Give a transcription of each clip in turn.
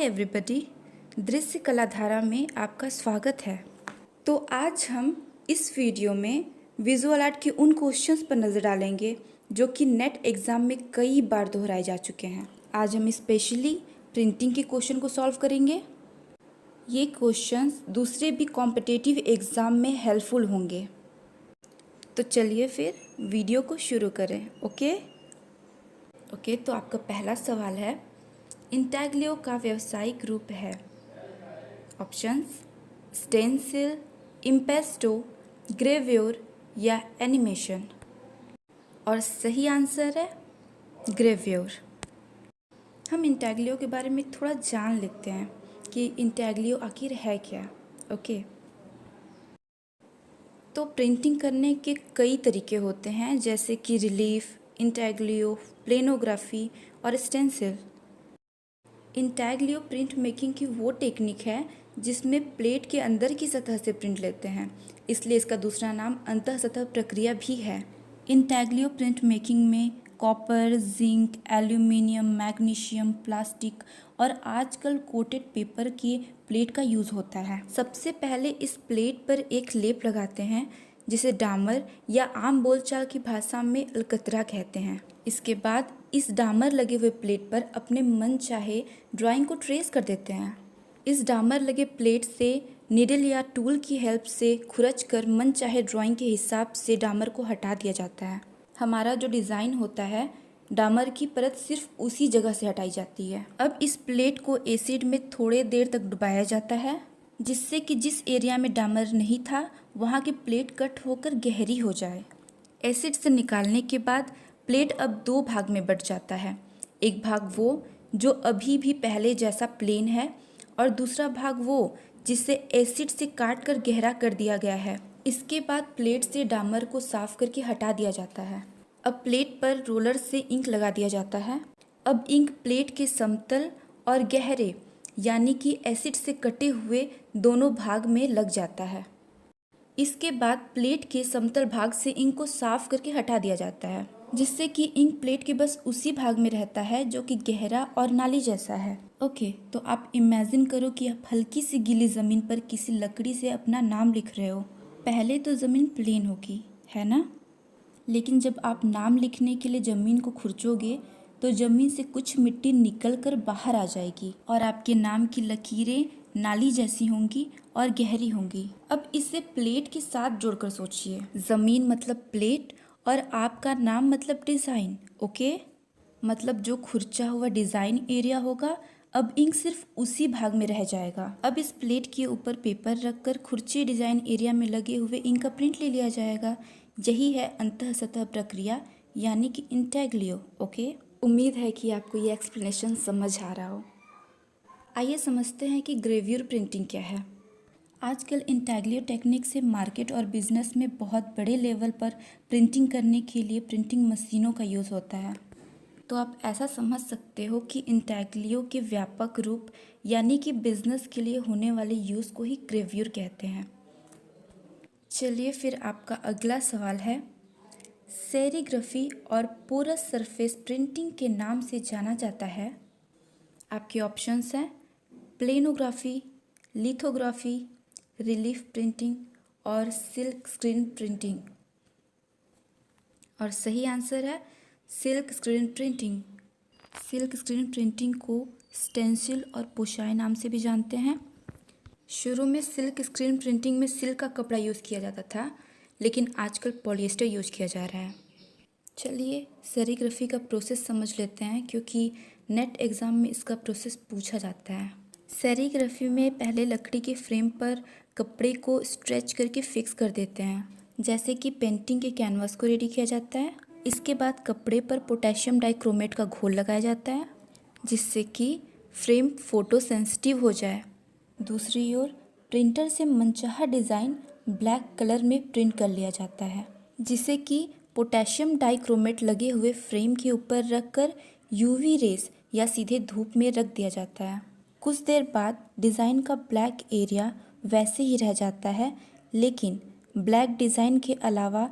Hi everybody, दृश्य कलाधारा में आपका स्वागत है। तो आज हम इस वीडियो में विजुअल आर्ट के उन क्वेश्चंस पर नज़र डालेंगे जो कि नेट एग्ज़ाम में कई बार दोहराए जा चुके हैं। आज हम स्पेशली प्रिंटिंग के क्वेश्चन को सॉल्व करेंगे। ये क्वेश्चंस दूसरे भी कॉम्पिटिटिव एग्ज़ाम में हेल्पफुल होंगे। तो चलिए फिर वीडियो को शुरू करें। ओके, तो आपका पहला सवाल है, इंटाग्लियो का व्यावसायिक रूप है। ऑप्शंस: स्टेंसिल, इम्पेस्टो, ग्रेव्योर या एनिमेशन। और सही आंसर है ग्रेव्योर। हम इंटाग्लियो के बारे में थोड़ा जान लेते हैं कि इंटाग्लियो आखिर है क्या। ओके, तो प्रिंटिंग करने के कई तरीके होते हैं, जैसे कि रिलीफ, इंटाग्लियो, प्लेनोग्राफी और स्टेंसिल। इंटाग्लियो प्रिंट मेकिंग की वो टेक्निक है जिसमें प्लेट के अंदर की सतह से प्रिंट लेते हैं, इसलिए इसका दूसरा नाम अंतः सतह प्रक्रिया भी है। इंटाग्लियो प्रिंट मेकिंग में copper, zinc, aluminium, magnesium, plastic और आजकल कोटेड पेपर की प्लेट का यूज़ होता है। सबसे पहले इस प्लेट पर एक लेप लगाते हैं जिसे डामर या आम बोलचाल की भाषा में अलकतरा कहते हैं। इसके बाद इस डामर लगे हुए प्लेट पर अपने मन चाहे ड्राइंग को ट्रेस कर देते हैं। इस डामर लगे प्लेट से नीडल या टूल की हेल्प से खुरच कर मन चाहे ड्राइंग के हिसाब से डामर को हटा दिया जाता है। हमारा जो डिज़ाइन होता है, डामर की परत सिर्फ उसी जगह से हटाई जाती है। अब इस प्लेट को एसिड में थोड़े देर तक डुबाया जाता है, जिससे कि जिस एरिया में डामर नहीं था वहाँ की प्लेट कट होकर गहरी हो जाए। एसिड से निकालने के बाद प्लेट अब दो भाग में बट जाता है। एक भाग वो जो अभी भी पहले जैसा प्लेन है और दूसरा भाग वो जिसे एसिड से काट कर गहरा कर दिया गया है। इसके बाद प्लेट से डामर को साफ करके हटा दिया जाता है। अब प्लेट पर रोलर से इंक लगा दिया जाता है। अब इंक प्लेट के समतल और गहरे यानी कि एसिड से कटे हुए दोनों भाग में लग जाता है। इसके बाद प्लेट के समतल भाग से इंक को साफ करके हटा दिया जाता है, जिससे कि इंक प्लेट के बस उसी भाग में रहता है जो कि गहरा और नाली जैसा है। ओके, तो आप इमेजिन करो कि आप हल्की सी गीली ज़मीन पर किसी लकड़ी से अपना नाम लिख रहे हो। पहले तो ज़मीन प्लेन होगी, है ना? लेकिन जब आप नाम लिखने के लिए ज़मीन को खुरचोगे तो ज़मीन से कुछ मिट्टी निकल कर बाहर आ जाएगी और आपके नाम की लकीरें नाली जैसी होंगी और गहरी होंगी। अब इसे प्लेट के साथ जोड़कर सोचिए। ज़मीन मतलब प्लेट और आपका नाम मतलब डिज़ाइन। ओके, मतलब जो खुरचा हुआ डिज़ाइन एरिया होगा, अब इंक सिर्फ उसी भाग में रह जाएगा। अब इस प्लेट के ऊपर पेपर रखकर खुरचे डिज़ाइन एरिया में लगे हुए इंक का प्रिंट ले लिया जाएगा। यही है अंतः सतह प्रक्रिया यानी कि इंटाग्लियो। ओके, उम्मीद है कि आपको ये एक्सप्लेनेशन समझ आ रहा हो। आइए समझते हैं कि ग्रेव्यूर प्रिंटिंग क्या है। आजकल इंटाग्लियो टेक्निक से मार्केट और बिजनेस में बहुत बड़े लेवल पर प्रिंटिंग करने के लिए प्रिंटिंग मशीनों का यूज़ होता है। तो आप ऐसा समझ सकते हो कि इंटाग्लियो के व्यापक रूप यानी कि बिजनेस के लिए होने वाले यूज़ को ही ग्रेव्यूर कहते हैं। चलिए फिर आपका अगला सवाल है, सेरीग्राफी और पोरस सरफेस प्रिंटिंग के नाम से जाना जाता है। आपके ऑप्शंस हैं प्लेनोग्राफी, लिथोग्राफी, रिलीफ प्रिंटिंग और सिल्क स्क्रीन प्रिंटिंग। और सही आंसर है silk screen printing. Silk screen printing को स्टेंसिल और पोशाई नाम से भी जानते हैं। शुरू में सिल्क स्क्रीन प्रिंटिंग में सिल्क का कपड़ा यूज़ किया जाता था, लेकिन आजकल पॉलिएस्टर यूज़ किया जा रहा है। चलिए सेरीग्राफी का प्रोसेस समझ लेते हैं, क्योंकि नेट एग्ज़ाम में इसका प्रोसेस पूछा जाता है। सेरीग्राफी में पहले लकड़ी के फ्रेम पर कपड़े को स्ट्रेच करके फिक्स कर देते हैं, जैसे कि पेंटिंग के कैनवास को रेडी किया जाता है। इसके बाद कपड़े पर पोटेशियम डाइक्रोमेट का घोल लगाया जाता है, जिससे कि फ्रेम फोटो सेंसिटिव हो जाए। दूसरी ओर प्रिंटर से मनचाहा डिज़ाइन ब्लैक कलर में प्रिंट कर लिया जाता है, जिसे कि पोटेशियम डाइक्रोमेट लगे हुए फ्रेम के ऊपर रखकर यूवी रेस या सीधे धूप में रख दिया जाता है। कुछ देर बाद डिज़ाइन का ब्लैक एरिया वैसे ही रह जाता है, लेकिन ब्लैक डिज़ाइन के अलावा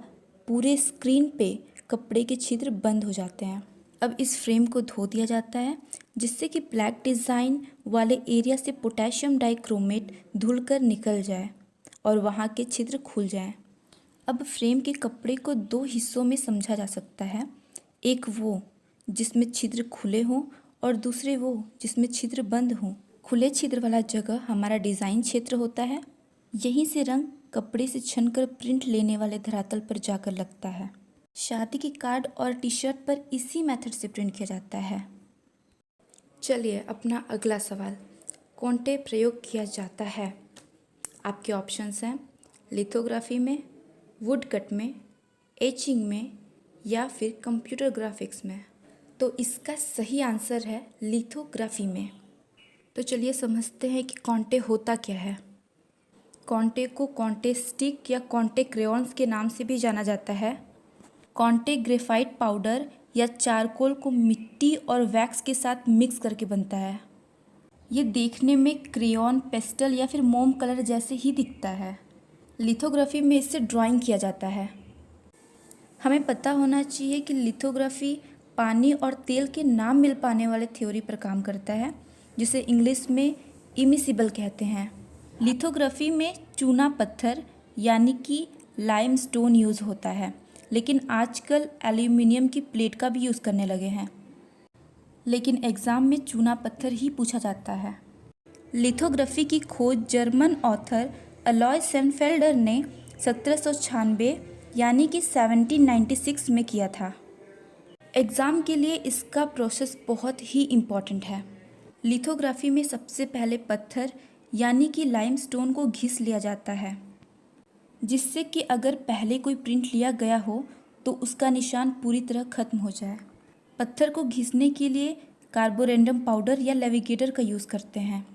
पूरे स्क्रीन पे कपड़े के छिद्र बंद हो जाते हैं। अब इस फ्रेम को धो दिया जाता है जिससे कि ब्लैक डिज़ाइन वाले एरिया से पोटेशियम डाइक्रोमेट धुलकर निकल जाए और वहाँ के छिद्र खुल जाएं। अब फ्रेम के कपड़े को दो हिस्सों में समझा जा सकता है, एक वो जिसमें छिद्र खुले हों और दूसरे वो जिसमें छिद्र बंद हों। खुले छिद्र वाला जगह हमारा डिज़ाइन क्षेत्र होता है। यहीं से रंग कपड़े से छनकर प्रिंट लेने वाले धरातल पर जाकर लगता है। शादी के कार्ड और टी शर्ट पर इसी मेथड से प्रिंट किया जाता है। चलिए अपना अगला सवाल, कौनटे प्रयोग किया जाता है? आपके ऑप्शंस हैं लिथोग्राफी में, वुड कट में, एचिंग में या फिर कंप्यूटर ग्राफिक्स में। तो इसका सही आंसर है लिथोग्राफी में। तो चलिए समझते हैं कि कौनटे होता क्या है। कौनटे को कौनटे स्टिक या कौनटे क्रेयॉन्स के नाम से भी जाना जाता है। कौनटे ग्रेफाइट पाउडर या चारकोल को मिट्टी और वैक्स के साथ मिक्स करके बनता है। ये देखने में क्रेयॉन, पेस्टल या फिर मोम कलर जैसे ही दिखता है। लिथोग्राफी में इससे ड्राइंग किया जाता है। हमें पता होना चाहिए कि लिथोग्राफी पानी और तेल के नाम मिल पाने वाले थ्योरी पर काम करता है, जिसे इंग्लिश में इमिसिबल कहते हैं। लिथोग्राफी में चूना पत्थर यानी कि लाइमस्टोन यूज़ होता है, लेकिन आजकल एल्यूमिनियम की प्लेट का भी यूज़ करने लगे हैं, लेकिन एग्ज़ाम में चूना पत्थर ही पूछा जाता है। लिथोग्राफी की खोज जर्मन ऑथर अलोय सेनफेल्डर ने 1796 यानी कि 1796 में किया था। एग्ज़ाम के लिए इसका प्रोसेस बहुत ही इम्पॉर्टेंट है। लिथोग्राफी में सबसे पहले पत्थर यानी कि लाइमस्टोन को घिस लिया जाता है, जिससे कि अगर पहले कोई प्रिंट लिया गया हो तो उसका निशान पूरी तरह खत्म हो जाए। पत्थर को घिसने के लिए कार्बोरेंडम पाउडर या लेविगेटर का यूज़ करते हैं।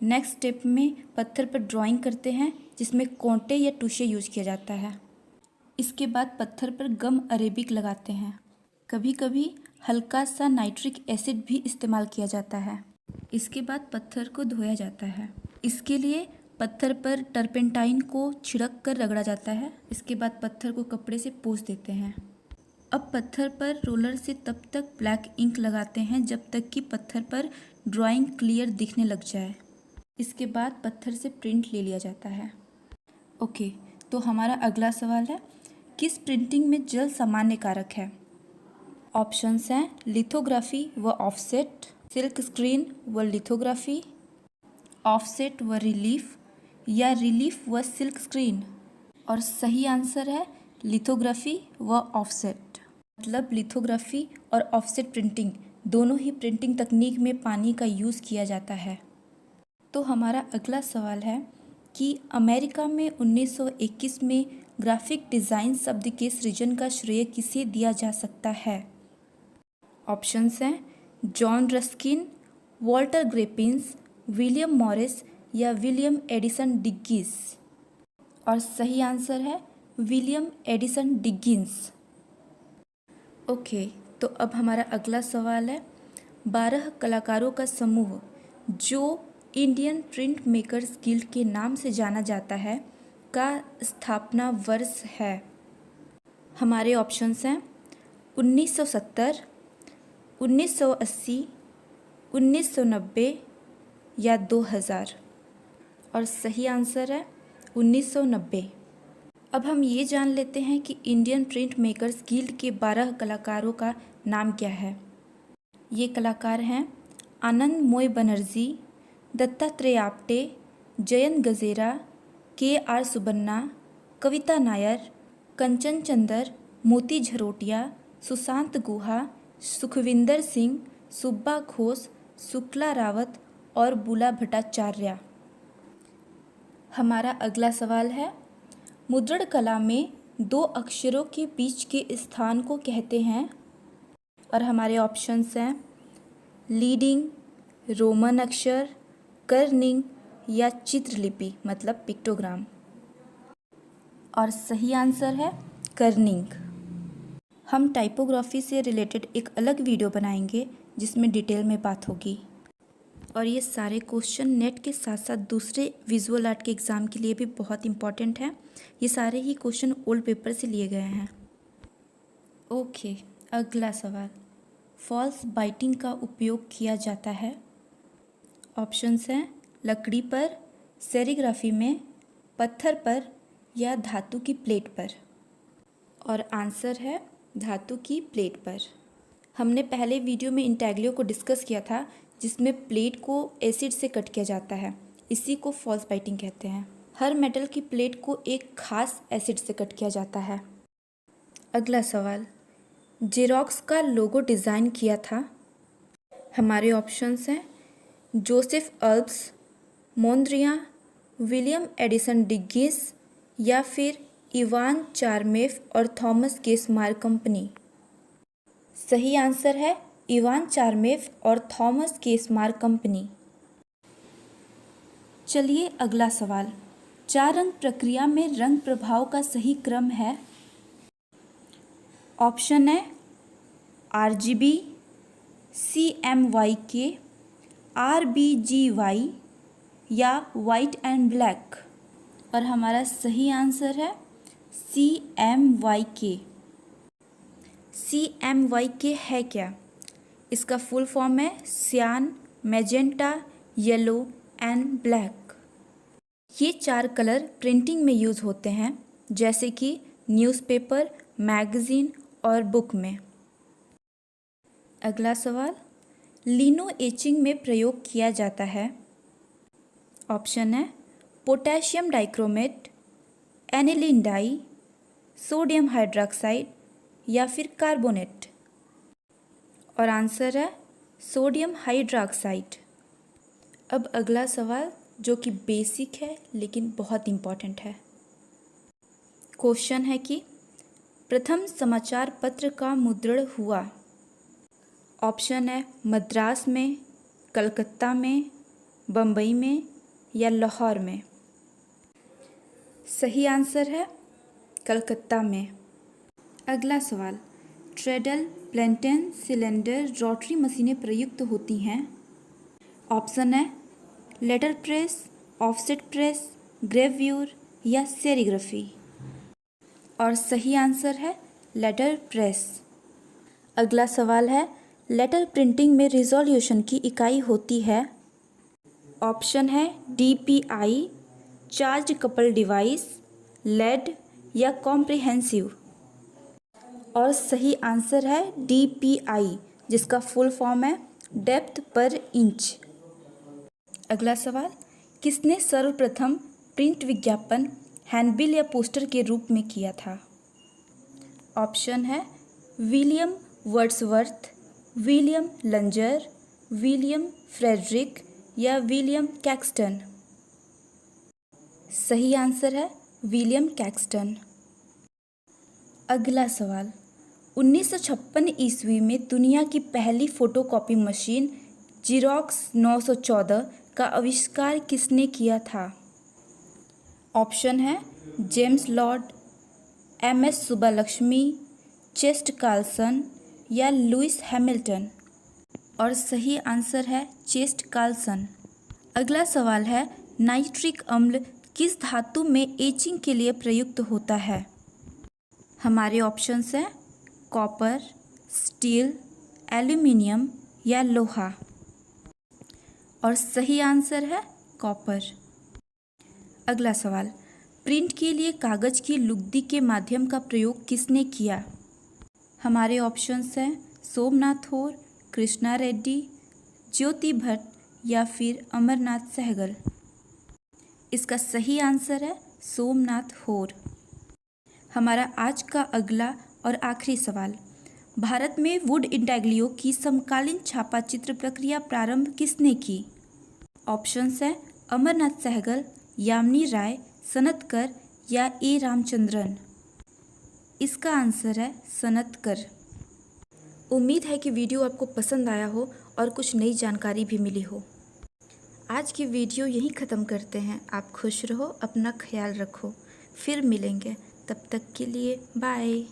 नेक्स्ट स्टेप में पत्थर पर ड्राइंग करते हैं, जिसमें कौनटे या टूशे यूज किया जाता है। इसके बाद पत्थर पर गम अरेबिक लगाते हैं। कभी कभी हल्का सा नाइट्रिक एसिड भी इस्तेमाल किया जाता है। इसके बाद पत्थर को धोया जाता है। इसके लिए पत्थर पर टर्पेंटाइन को छिड़क कर रगड़ा जाता है। इसके बाद पत्थर को कपड़े से पोंछ देते हैं। अब पत्थर पर रोलर से तब तक ब्लैक इंक लगाते हैं जब तक कि पत्थर पर ड्राइंग क्लियर दिखने लग जाए। इसके बाद पत्थर से प्रिंट ले लिया जाता है। ओके, तो हमारा अगला सवाल है, किस प्रिंटिंग में जल सामान्य कारक है? ऑप्शंस हैं लिथोग्राफी व ऑफसेट, सिल्क स्क्रीन व लिथोग्राफी, ऑफसेट व रिलीफ या रिलीफ व सिल्क स्क्रीन। और सही आंसर है लिथोग्राफी व ऑफसेट। मतलब लिथोग्राफी और ऑफसेट प्रिंटिंग दोनों ही प्रिंटिंग तकनीक में पानी का यूज़ किया जाता है। तो हमारा अगला सवाल है कि अमेरिका में 1921 में ग्राफिक डिज़ाइन शब्द के सृजन का श्रेय किसे दिया जा सकता है? ऑप्शंस हैं John Ruskin, Walter Gropius, William Morris या विलियम एडिसन डिग्गिस। और सही आंसर है विलियम एडिसन डिग्गिंस। ओके, तो अब हमारा अगला सवाल है, 12 कलाकारों का समूह जो इंडियन प्रिंट मेकर्स गिल्ड के नाम से जाना जाता है का स्थापना वर्ष है? हमारे ऑप्शंस हैं 1970, 1980, 1990 या 2000। और सही आंसर है 1990। अब हम ये जान लेते हैं कि इंडियन प्रिंट मेकर्स गिल्ड के 12 कलाकारों का नाम क्या है। ये कलाकार हैं आनंद मोय बनर्जी, दत्तात्रेय आप्टे, जयंत गजेरा, के.आर. सुबन्ना, कविता नायर, कंचन चंदर, मोती झरोटिया, सुशांत गुहा, सुखविंदर सिंह, सुब्बा घोष, शुक्ला रावत और बुला भट्टाचार्य। हमारा अगला सवाल है, मुद्रण कला में 2 अक्षरों के बीच के स्थान को कहते हैं? और हमारे ऑप्शंस हैं लीडिंग, रोमन अक्षर, कर्निंग या चित्रलिपि मतलब पिक्टोग्राम। और सही आंसर है कर्निंग। हम टाइपोग्राफी से रिलेटेड एक अलग वीडियो बनाएंगे जिसमें डिटेल में बात होगी। और ये सारे क्वेश्चन नेट के साथ साथ दूसरे विजुअल आर्ट के एग्ज़ाम के लिए भी बहुत इम्पॉर्टेंट हैं। ये सारे ही क्वेश्चन ओल्ड पेपर से लिए गए हैं। ओके, अगला सवाल, फॉल्स बाइटिंग का उपयोग किया जाता है? ऑप्शंस हैं लकड़ी पर, सेरीग्राफी में, पत्थर पर या धातु की प्लेट पर। और आंसर है धातु की प्लेट पर। हमने पहले वीडियो में इंटैग्लियो को डिस्कस किया था, जिसमें प्लेट को एसिड से कट किया जाता है, इसी को फॉल्स बाइटिंग कहते हैं। हर मेटल की प्लेट को एक खास एसिड से कट किया जाता है। अगला सवाल, जेरॉक्स का लोगो डिज़ाइन किया था? हमारे ऑप्शंस हैं जोसेफ अल्ब्स, मोंद्रियां, विलियम एडिसन डिग्गिस या फिर इवान चार्मेफ और थॉमस गेसमार कंपनी। सही आंसर है इवान चार्मेफ और थॉमस गेसमार कंपनी। चलिए अगला सवाल, 4 रंग प्रक्रिया में रंग प्रभाव का सही क्रम है? ऑप्शन है RGB, CMYK, RBGY या वाइट एंड ब्लैक। और हमारा सही आंसर है CMYK। CMYK है क्या? इसका फुल फॉर्म है सियान, मैजेंटा, येलो एंड ब्लैक। ये 4 कलर प्रिंटिंग में यूज़ होते हैं, जैसे कि न्यूज़पेपर, मैगज़ीन और बुक में। अगला सवाल, लिनो एचिंग में प्रयोग किया जाता है? ऑप्शन है potassium dichromate, aniline dye, sodium hydroxide या फिर कार्बोनेट। और आंसर है सोडियम हाइड्रोक्साइड। अब अगला सवाल, जो कि बेसिक है लेकिन बहुत इम्पॉर्टेंट है। क्वेश्चन है कि प्रथम समाचार पत्र का मुद्रण हुआ? ऑप्शन है मद्रास में, कलकत्ता में, बम्बई में या लाहौर में। सही आंसर है कलकत्ता में। अगला सवाल, ट्रेडल, प्लेंटेन, सिलेंडर, रोटरी मशीनें प्रयुक्त होती हैं? ऑप्शन है लेटर प्रेस, ऑफसेट प्रेस, ग्रेव्यूर या सेरीग्राफी। और सही आंसर है लेटर प्रेस। अगला सवाल है, लेटर प्रिंटिंग में रिजोल्यूशन की इकाई होती है? ऑप्शन है DPI, charge couple device, LED या कॉम्प्रिहेंसिव। और सही आंसर है DPI, जिसका फुल फॉर्म है डेप्थ पर इंच। अगला सवाल, किसने सर्वप्रथम प्रिंट विज्ञापन हैंडबिल या पोस्टर के रूप में किया था? ऑप्शन है William Wordsworth, William Langer, William Frederick या विलियम कैक्सटन। सही आंसर है विलियम कैक्सटन। अगला सवाल, 1956 ईस्वी में दुनिया की पहली फोटोकॉपी मशीन जीरोक्स 914 का आविष्कार किसने किया था? ऑप्शन है James Lord, MS Subbulakshmi, Chest Carlsen या लुइस हैमिल्टन। और सही आंसर है चेस्ट कार्लसन। अगला सवाल है, नाइट्रिक अम्ल किस धातु में एचिंग के लिए प्रयुक्त होता है? हमारे ऑप्शंस हैं कॉपर, स्टील, एल्यूमिनियम या लोहा। और सही आंसर है कॉपर। अगला सवाल, प्रिंट के लिए कागज़ की लुगदी के माध्यम का प्रयोग किसने किया? हमारे ऑप्शंस हैं सोमनाथ होर, कृष्णा रेड्डी, ज्योति भट्ट या फिर अमरनाथ सहगल। इसका सही आंसर है सोमनाथ होर। हमारा आज का अगला और आखिरी सवाल, भारत में वुड इंटाग्लियो की समकालीन छापा चित्र प्रक्रिया प्रारंभ किसने की? ऑप्शंस हैं अमरनाथ सहगल, यामिनी राय, सनतकर या A रामचंद्रन। इसका आंसर है सनतकर। उम्मीद है कि वीडियो आपको पसंद आया हो और कुछ नई जानकारी भी मिली हो। आज की वीडियो यहीं ख़त्म करते हैं। आप खुश रहो, अपना ख्याल रखो, फिर मिलेंगे। तब तक के लिए बाय।